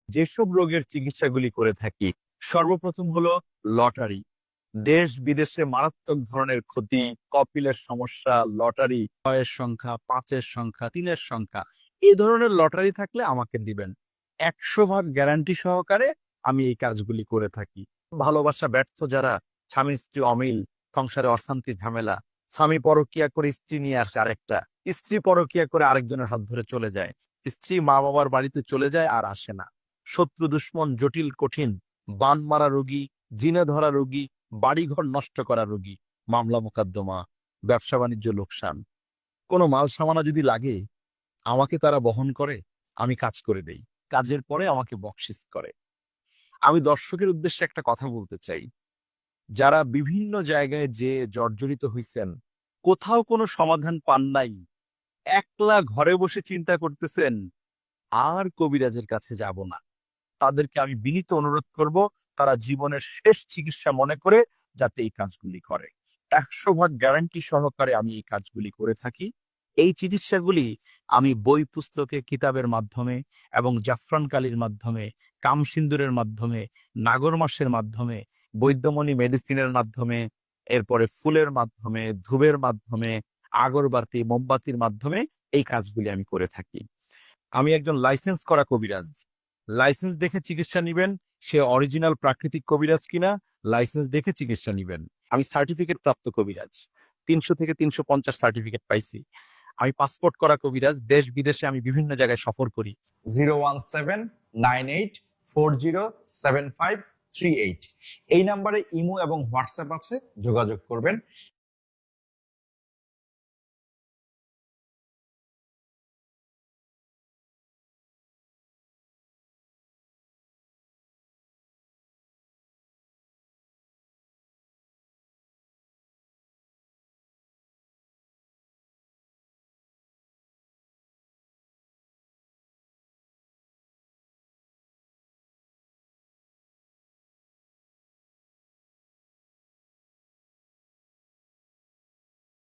যেসব রোগের চিকিৎসাগুলি করে থাকি, সর্বপ্রথম হলো লটারি। দেশ বিদেশে মারাত্মক ধরনের ক্ষতি, কপিলের সমস্যা, লটারি, 6-এর সংখ্যা, 5-এর সংখ্যা, 3-এর সংখ্যা, এই ধরনের লটারি থাকলে আমাকে দিবেন। 100% গ্যারান্টি সহকারে আমি এই কাজগুলি করে থাকি। ভালোবাসা ব্যর্থ যারা, স্বামী স্ত্রী অমিল, সংসারে অশান্তি ঝামেলা, স্বামী পরকিয়া করে স্ত্রী নিয়ে আসে আরেকটা, স্ত্রী পরকিয়া করে আরেকজনের হাত ধরে চলে যায়, স্ত্রী মা বাবার বাড়িতে চলে যায় আর আসে না, শত্রু দুশ্মন জটিল কঠিন, বান মারা রোগী, জিনে ধরা রোগী, বাড়িঘর নষ্ট করা রোগী, মামলা মোকদ্দমা, ব্যবসা বাণিজ্য লোকসান, কোনো মাল সামানা যদি লাগে আমাকে তারা বহন করে, আমি কাজ করে দেই, কাজের পরে আমাকে বকশিস করে। আমি দর্শকের উদ্দেশ্যে একটা কথা বলতে চাই, যারা বিভিন্ন জায়গায় যে জর্জরিত হইছেন, কোথাও কোনো সমাধান পান নাই, একলা ঘরে বসে চিন্তা করতেছেন আর কবিরাজের কাছে যাব না, তাদেরকে আমি বিনীত অনুরোধ করব, তারা জীবনের শেষ চিকিৎসা মনে করে যাতে এই কাজগুলি করে। 100% গ্যারান্টি সহকারে আমি এই কাজগুলি করে থাকি। এই চিকিৎসাগুলি আমি বই পুস্তকে কিতাবের মাধ্যমে এবং জাফরান কালির মাধ্যমে, কামসিন্দুরের মাধ্যমে, নাগর মাসের মাধ্যমে, বৈদ্যমণি মেডিসিনের মাধ্যমে, এরপরে ফুলের মাধ্যমে, ধূপের মাধ্যমে, আগরবাতি মোমবাতির মাধ্যমে এই কাজগুলি আমি করে থাকি। আমি একজন লাইসেন্স করা কবিরাজ। লাইসেন্স দেখে চিকিৎসা নিবেন, সে অরিজিনাল প্রাকৃতিক কবিরাজ কিনা লাইসেন্স দেখে চিকিৎসা নিবেন। আমি সার্টিফিকেট প্রাপ্ত কবিরাজ, 300 থেকে 350 সার্টিফিকেট পাইছি। আমি পাসপোর্ট করা কবিরাজ, দেশ বিদেশে আমি বিভিন্ন জায়গায় সফর করি। 01798407538 এই নাম্বারে ইমো এবং হোয়াটসঅ্যাপ আছে, যোগাযোগ করবেন।